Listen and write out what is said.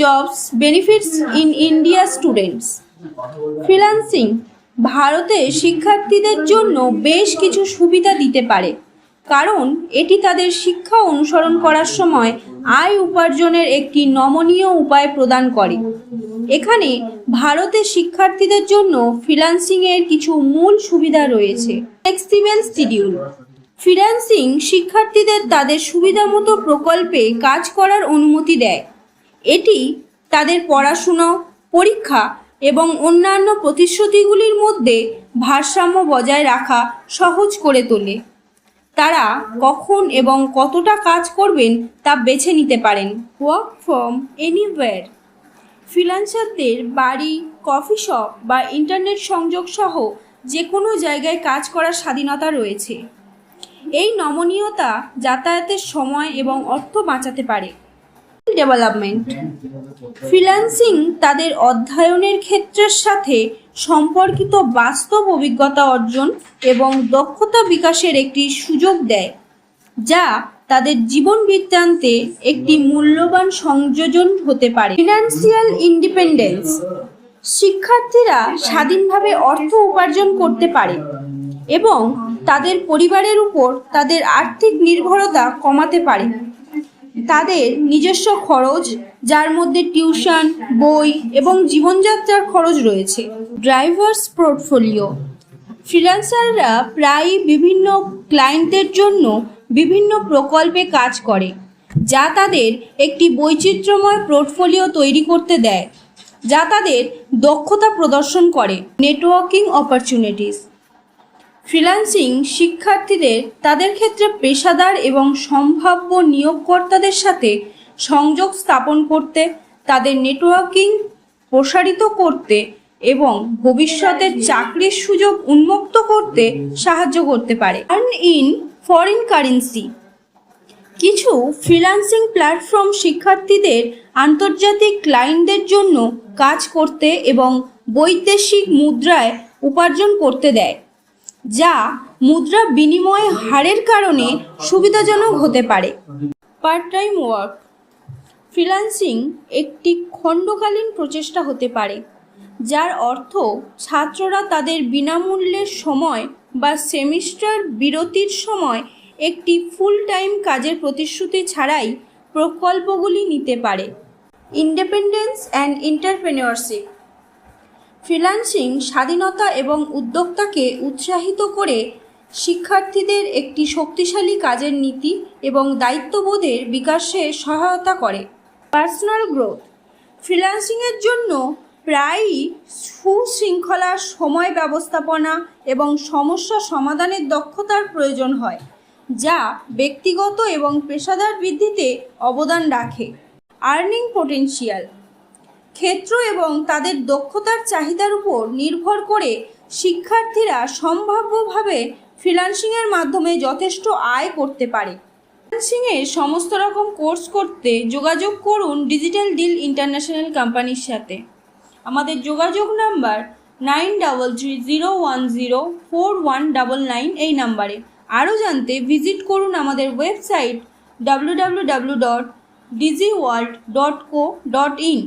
jobs benefits in India students. Freelancing ভারতে শিক্ষার্থীদের জন্য বেশ কিছু সুবিধা দিতে পারে, কারণ এটি তাদের শিক্ষা অনুসরণ করার সময় আয় উপার্জনের একটি নমনীয় উপায় প্রদান করে। এখানে ভারতের শিক্ষার্থীদের জন্য ফ্রিল্যান্সিংয়ের কিছু মূল সুবিধা রয়েছে। Flexible schedule. ফ্রিল্যান্সিং শিক্ষার্থীদের তাদের সুবিধামতো প্রকল্পে কাজ করার অনুমতি দেয়। এটি তাদের পড়াশুনো, পরীক্ষা এবং অন্যান্য প্রতিশ্রুতিগুলির মধ্যে ভারসাম্য বজায় রাখা সহজ করে তোলে। তারা কখন এবং কতটা কাজ করবেন তা বেছে নিতে পারেন। Work from anywhere. ফ্রিল্যান্সারদের বাড়ি, কফি শপ বা ইন্টারনেট সংযোগ সহ যে কোনো জায়গায় কাজ করার স্বাধীনতা রয়েছে। এই নমনীয়তা যাতায়াতের সময় এবং অর্থ বাঁচাতে পারে। ডেভেলপমেন্ট। ফ্রিল্যান্সিং তাদের অধ্যয়নের ক্ষেত্রের সাথে সম্পর্কিত বাস্তব অভিজ্ঞতা অর্জন এবং দক্ষতা বিকাশের একটি সুযোগ দেয়, যা তাদের জীবন বৃত্তান্তে একটি মূল্যবান সংযোজন হতে পারে। Financial independence. শিক্ষার্থীরা স্বাধীনভাবে অর্থ উপার্জন করতে পারে এবং তাদের পরিবারের উপর তাদের আর্থিক নির্ভরতা কমাতে পারে। তাদের নিজস্ব খরচ, যার মধ্যে টিউশন, বই এবং জীবনযাত্রার খরচ রয়েছে। Drivers portfolio. ফ্রিল্যান্সাররা প্রায়ই বিভিন্ন ক্লায়েন্টদের জন্য বিভিন্ন প্রকল্পে কাজ করে, যা তাদের একটি বৈচিত্র্যময় পোর্টফোলিও তৈরি করতে দেয়, যা তাদের দক্ষতা প্রদর্শন করে। Networking opportunities. ফ্রিল্যান্সিং শিক্ষার্থীদের তাদের ক্ষেত্রে পেশাদার এবং সম্ভাব্য নিয়োগকর্তাদের সাথে সংযোগ স্থাপন করতে, তাদের নেটওয়ার্কিং প্রসারিত করতে এবং ভবিষ্যতের চাকরির সুযোগ উন্মুক্ত করতে সাহায্য করতে পারে। Earn in foreign currency. কিছু ফ্রিল্যান্সিং প্ল্যাটফর্ম শিক্ষার্থীদের আন্তর্জাতিক ক্লায়েন্টদের জন্য কাজ করতে এবং বৈদেশিক মুদ্রায় উপার্জন করতে দেয়, যা মুদ্রা বিনিময় হারের কারণে সুবিধাজনক হতে পারে। Part time work. ফ্রিল্যান্সিং একটি খণ্ডকালীন প্রচেষ্টা হতে পারে, যার অর্থ ছাত্ররা তাদের বিনামূল্যের সময় বা সেমিস্টার বিরতির সময় একটি ফুল টাইম কাজের প্রতিশ্রুতি ছাড়াই প্রকল্পগুলি নিতে পারে। Independence and entrepreneurship. ফ্রিল্যান্সিং স্বাধীনতা এবং উদ্যোক্তাকে উৎসাহিত করে শিক্ষার্থীদের একটি শক্তিশালী কাজের নীতি এবং দায়িত্ববোধের বিকাশে সহায়তা করে। Personal growth. ফ্রিল্যান্সিংয়ের জন্য প্রায়ই সুশৃঙ্খলা, সময় ব্যবস্থাপনা এবং সমস্যা সমাধানের দক্ষতার প্রয়োজন হয়, যা ব্যক্তিগত এবং পেশাদার বৃদ্ধিতে অবদান রাখে। Earning potential. ক্ষেত্র এবং তাদের দক্ষতার চাহিদার উপর নির্ভর করে শিক্ষার্থীরা সম্ভাব্যভাবে ফ্রিল্যান্সিংয়ের মাধ্যমে যথেষ্ট আয় করতে পারে। ফ্রিল্যান্সিংয়ে সমস্ত রকম কোর্স করতে যোগাযোগ করুন ডিজিটাল ডিল ইন্টারন্যাশনাল কোম্পানির সাথে। আমাদের যোগাযোগ নাম্বার 9330104199 এই নাম্বারে। আরও জানতে ভিজিট করুন আমাদের ওয়েবসাইট www.digiworld.co.in।